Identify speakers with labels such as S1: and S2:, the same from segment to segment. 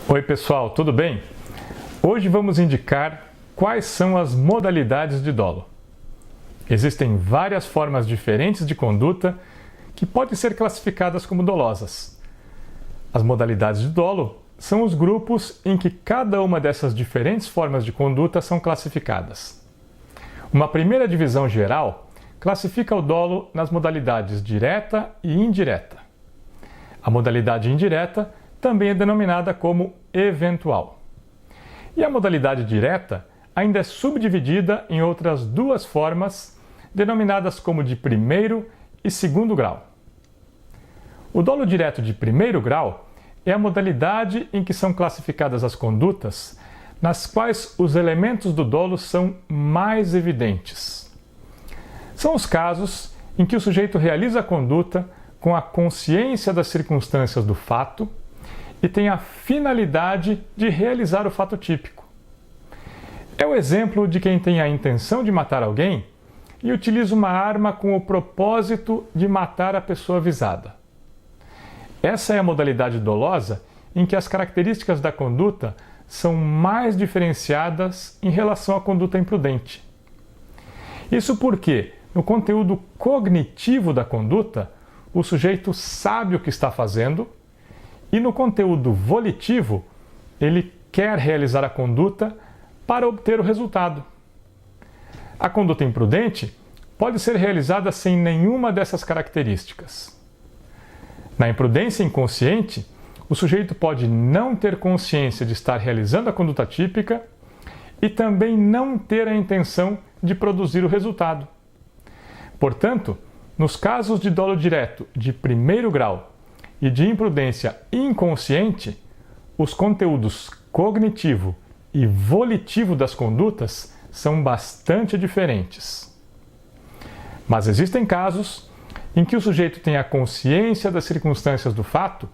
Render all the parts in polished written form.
S1: Oi pessoal, tudo bem? Hoje vamos indicar quais são as modalidades de dolo. Existem várias formas diferentes de conduta que podem ser classificadas como dolosas. As modalidades de dolo são os grupos em que cada uma dessas diferentes formas de conduta são classificadas. Uma primeira divisão geral classifica o dolo nas modalidades direta e indireta. A modalidade indireta também é denominada como eventual. E a modalidade direta ainda é subdividida em outras duas formas, denominadas como de primeiro e segundo grau. O dolo direto de primeiro grau é a modalidade em que são classificadas as condutas nas quais os elementos do dolo são mais evidentes. São os casos em que o sujeito realiza a conduta com a consciência das circunstâncias do fato e tem a finalidade de realizar o fato típico. É o exemplo de quem tem a intenção de matar alguém e utiliza uma arma com o propósito de matar a pessoa visada. Essa é a modalidade dolosa em que as características da conduta são mais diferenciadas em relação à conduta imprudente. Isso porque, no conteúdo cognitivo da conduta, o sujeito sabe o que está fazendo, e no conteúdo volitivo, ele quer realizar a conduta para obter o resultado. A conduta imprudente pode ser realizada sem nenhuma dessas características. Na imprudência inconsciente, o sujeito pode não ter consciência de estar realizando a conduta típica e também não ter a intenção de produzir o resultado. Portanto, nos casos de dolo direto de primeiro grau e de imprudência inconsciente, os conteúdos cognitivo e volitivo das condutas são bastante diferentes. Mas existem casos em que o sujeito tem a consciência das circunstâncias do fato,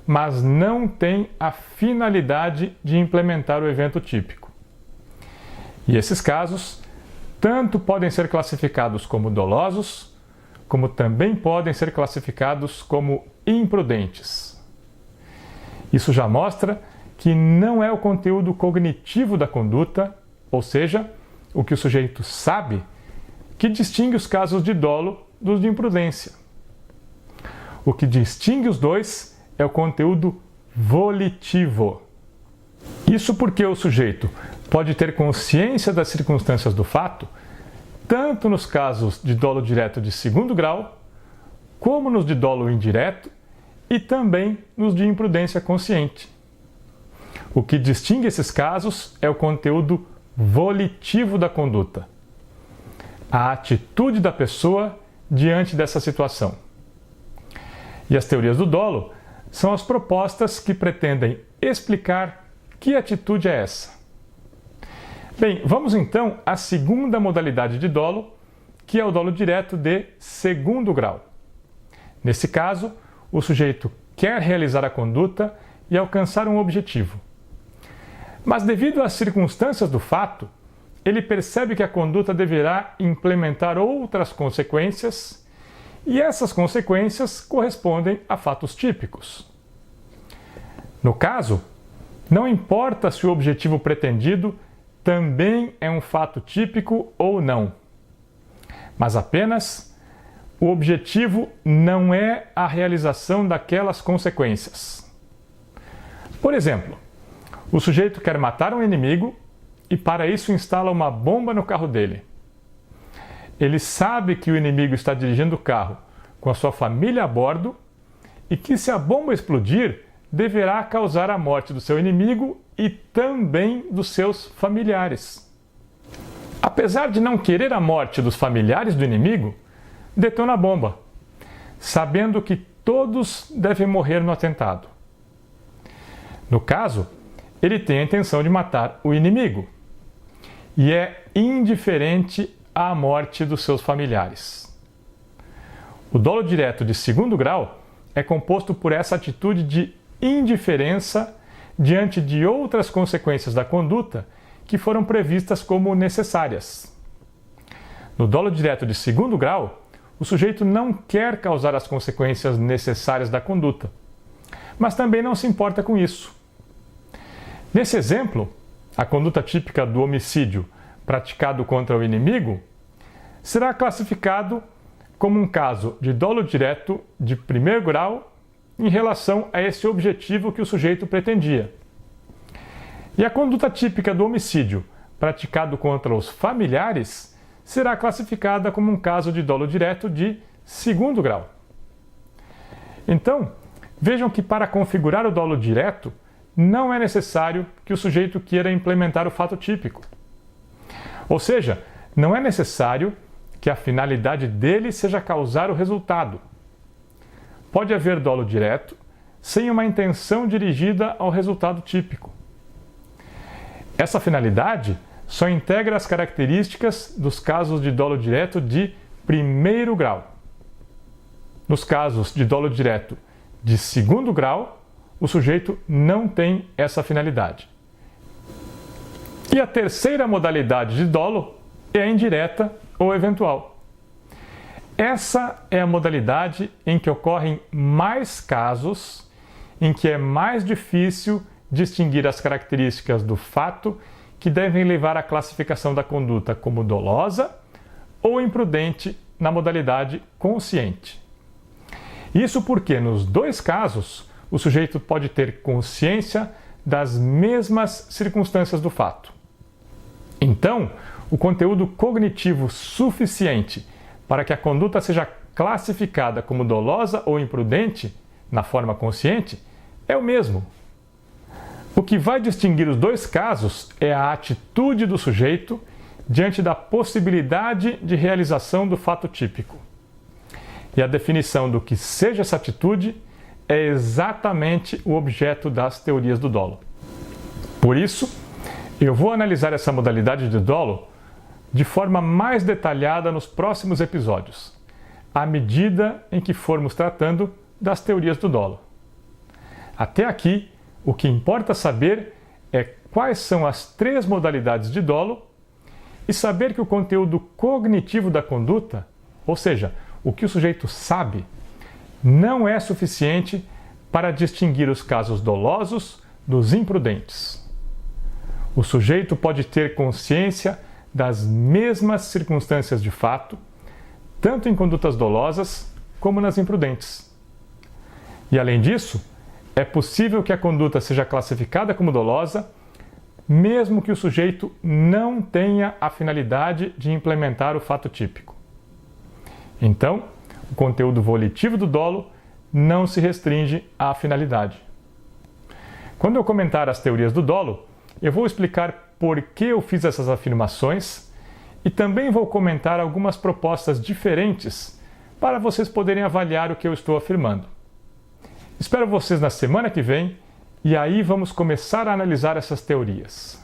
S1: mas não tem a finalidade de implementar o evento típico. E esses casos tanto podem ser classificados como dolosos, como também podem ser classificados como imprudentes. Isso já mostra que não é o conteúdo cognitivo da conduta, ou seja, o que o sujeito sabe, que distingue os casos de dolo dos de imprudência. O que distingue os dois é o conteúdo volitivo. Isso porque o sujeito pode ter consciência das circunstâncias do fato, tanto nos casos de dolo direto de segundo grau, como nos de dolo indireto e também nos de imprudência consciente. O que distingue esses casos é o conteúdo volitivo da conduta, a atitude da pessoa diante dessa situação. E as teorias do dolo são as propostas que pretendem explicar que atitude é essa. Bem, vamos então à segunda modalidade de dolo, que é o dolo direto de segundo grau. Nesse caso, o sujeito quer realizar a conduta e alcançar um objetivo. Mas devido às circunstâncias do fato, ele percebe que a conduta deverá implementar outras consequências e essas consequências correspondem a fatos típicos. No caso, não importa se o objetivo pretendido também é um fato típico ou não, mas apenas o objetivo não é a realização daquelas consequências. Por exemplo, o sujeito quer matar um inimigo e para isso instala uma bomba no carro dele. Ele sabe que o inimigo está dirigindo o carro com a sua família a bordo e que se a bomba explodir, deverá causar a morte do seu inimigo e também dos seus familiares. Apesar de não querer a morte dos familiares do inimigo, detona a bomba, sabendo que todos devem morrer no atentado. No caso, ele tem a intenção de matar o inimigo e é indiferente à morte dos seus familiares. O dolo direto de segundo grau é composto por essa atitude de indiferença diante de outras consequências da conduta que foram previstas como necessárias. No dolo direto de segundo grau, o sujeito não quer causar as consequências necessárias da conduta, mas também não se importa com isso. Nesse exemplo, a conduta típica do homicídio praticado contra o inimigo será classificado como um caso de dolo direto de primeiro grau em relação a esse objetivo que o sujeito pretendia. E a conduta típica do homicídio praticado contra os familiares será classificada como um caso de dolo direto de segundo grau. Então, vejam que para configurar o dolo direto, não é necessário que o sujeito queira implementar o fato típico. Ou seja, não é necessário que a finalidade dele seja causar o resultado. Pode haver dolo direto sem uma intenção dirigida ao resultado típico. Essa finalidade só integra as características dos casos de dolo direto de primeiro grau. Nos casos de dolo direto de segundo grau, o sujeito não tem essa finalidade. E a terceira modalidade de dolo é a indireta ou eventual. Essa é a modalidade em que ocorrem mais casos, em que é mais difícil distinguir as características do fato que devem levar à classificação da conduta como dolosa ou imprudente na modalidade consciente. Isso porque, nos dois casos, o sujeito pode ter consciência das mesmas circunstâncias do fato. Então, o conteúdo cognitivo suficiente para que a conduta seja classificada como dolosa ou imprudente, na forma consciente, é o mesmo. O que vai distinguir os dois casos é a atitude do sujeito diante da possibilidade de realização do fato típico. E a definição do que seja essa atitude é exatamente o objeto das teorias do dolo. Por isso, eu vou analisar essa modalidade de dolo de forma mais detalhada nos próximos episódios, à medida em que formos tratando das teorias do dolo. Até aqui, o que importa saber é quais são as três modalidades de dolo e saber que o conteúdo cognitivo da conduta, ou seja, o que o sujeito sabe, não é suficiente para distinguir os casos dolosos dos imprudentes. O sujeito pode ter consciência das mesmas circunstâncias de fato, tanto em condutas dolosas como nas imprudentes. E além disso, é possível que a conduta seja classificada como dolosa, mesmo que o sujeito não tenha a finalidade de implementar o fato típico. Então, o conteúdo volitivo do dolo não se restringe à finalidade. Quando eu comentar as teorias do dolo, eu vou explicar por que eu fiz essas afirmações e também vou comentar algumas propostas diferentes para vocês poderem avaliar o que eu estou afirmando. Espero vocês na semana que vem e aí vamos começar a analisar essas teorias.